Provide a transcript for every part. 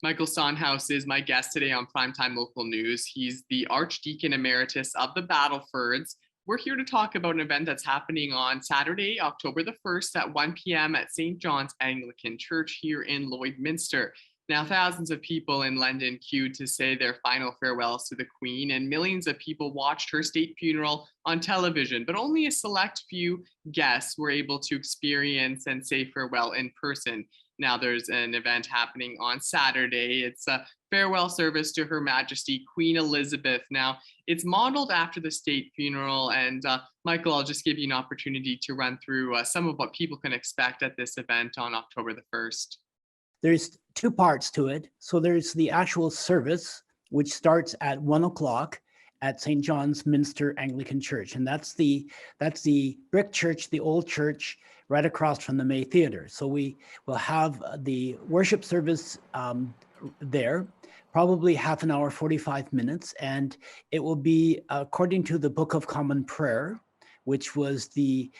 Michael Sonhouse is my guest today on Primetime Local News. He's the Archdeacon Emeritus of the Battlefords. We're here to talk about an event that's happening on Saturday, October the 1st at 1 p.m. at St. John's Anglican Church here in Lloydminster. Now, thousands of people in London queued to say their final farewells to the Queen, and millions of people watched her state funeral on television, but only a select few guests were able to experience and say farewell in person. Now there's an event happening on Saturday. It's a farewell service to Her Majesty Queen Elizabeth. Now, it's modeled after the state funeral. And Michael, I'll just give you an opportunity to run through some of what people can expect at this event on October the 1st. There's two parts to it. So there's the actual service, which starts at 1 o'clock at St. John's Minster Anglican Church. And that's the brick church, the old church, right across from the May Theatre. So we will have the worship service there, probably half an hour, 45 minutes. And it will be according to the Book of Common Prayer, which was the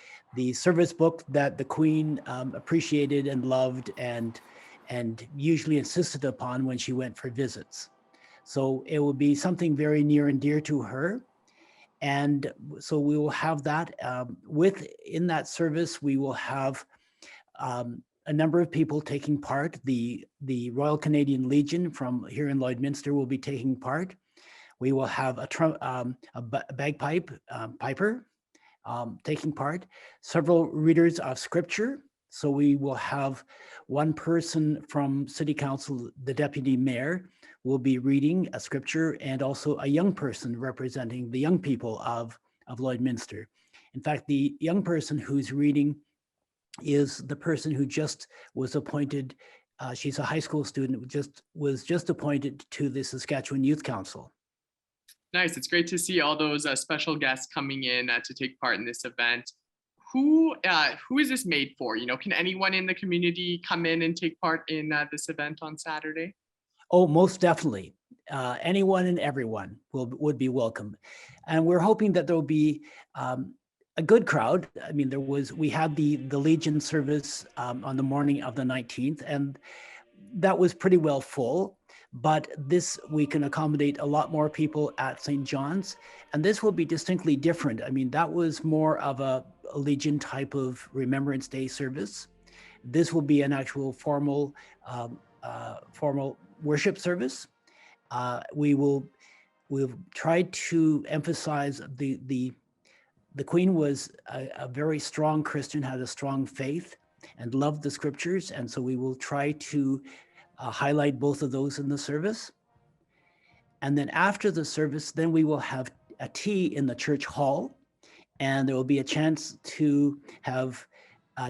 service book that the Queen appreciated and loved and usually insisted upon when she went for visits. So it will be something very near and dear to her. And so we will have that in that service. We will have a number of people taking part. The Royal Canadian Legion from here in Lloydminster will be taking part. We will have a bagpipe piper taking part, several readers of scripture. So we will have one person from City Council, the Deputy Mayor, will be reading a scripture, and also a young person representing the young people of Lloydminster. In fact, the young person who's reading is the person who just was appointed. She's a high school student, was just appointed to the Saskatchewan Youth Council. Nice. It's great to see all those special guests coming in to take part in this event. Who is this made for? You know, can anyone in the community come in and take part in this event on Saturday? Oh, most definitely. Anyone and everyone would be welcome. And we're hoping that there'll be a good crowd. I mean, we had the Legion service on the morning of the 19th, and that was pretty well full. But we can accommodate a lot more people at St. John's, and this will be distinctly different. I mean, that was more of a Legion type of Remembrance Day service. This will be an actual formal worship service. We've tried to emphasize the Queen was a very strong Christian, had a strong faith, and loved the scriptures, and so we will try to highlight both of those in the service. And then after the service, then we will have a tea in the church hall, and there will be a chance to have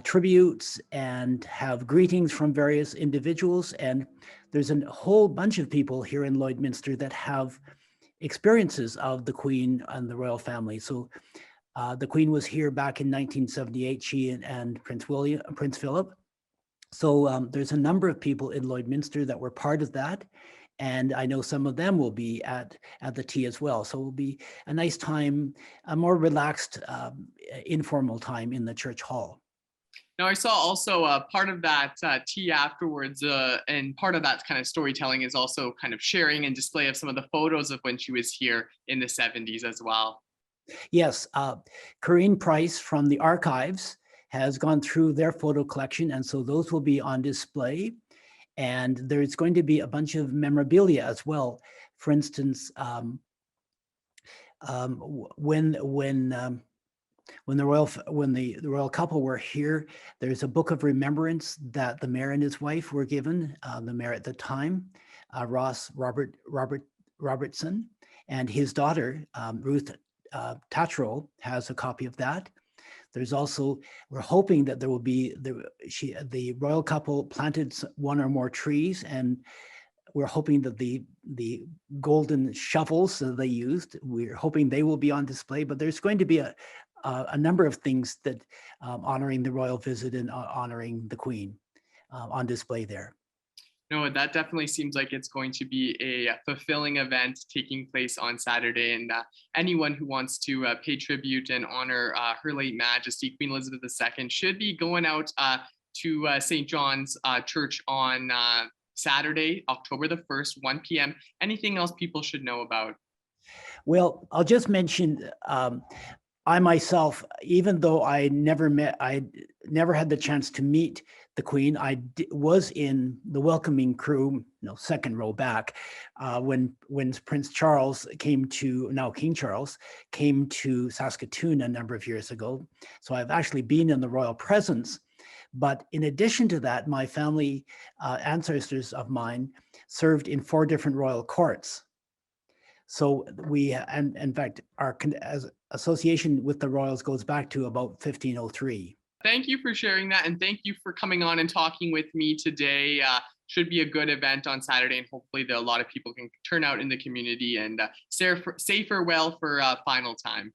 tributes and have greetings from various individuals. And there's a whole bunch of people here in Lloydminster that have experiences of the Queen and the royal family. So the Queen was here back in 1978, she and Prince Philip. So there's a number of people in Lloydminster that were part of that. And I know some of them will be at the tea as well. So it will be a nice time, a more relaxed, informal time in the church hall. Now, I saw also part of that tea afterwards, and part of that kind of storytelling is also kind of sharing and display of some of the photos of when she was here in the 70s as well. Yes, Corinne Price from the archives has gone through their photo collection, and so those will be on display. And there's going to be a bunch of memorabilia as well. For instance, when the royal couple were here, there's a book of remembrance that the mayor and his wife were given. The mayor at the time, Ross Robertson, and his daughter Ruth Tatro has a copy of that. There's also, we're hoping that there will be the royal couple planted one or more trees, and we're hoping that the golden shovels that they used, we're hoping they will be on display. But there's going to be a number of things that honoring the royal visit and honoring the Queen on display there. No, that definitely seems like it's going to be a fulfilling event taking place on Saturday. And anyone who wants to pay tribute and honor Her late Majesty, Queen Elizabeth II, should be going out to St. John's Church on Saturday, October the 1st, 1 p.m. Anything else people should know about? Well, I'll just mention I myself, even though I never had the chance to meet the Queen, was in the welcoming crew, second row back, when Prince Charles now King Charles, came to Saskatoon a number of years ago. So I've actually been in the royal presence. But in addition to that, my family, ancestors of mine, served in 4 different royal courts. So and in fact, our association with the Royals goes back to about 1503. Thank you for sharing that, and thank you for coming on and talking with me today. Should be a good event on Saturday, and hopefully a lot of people can turn out in the community and say farewell for final time.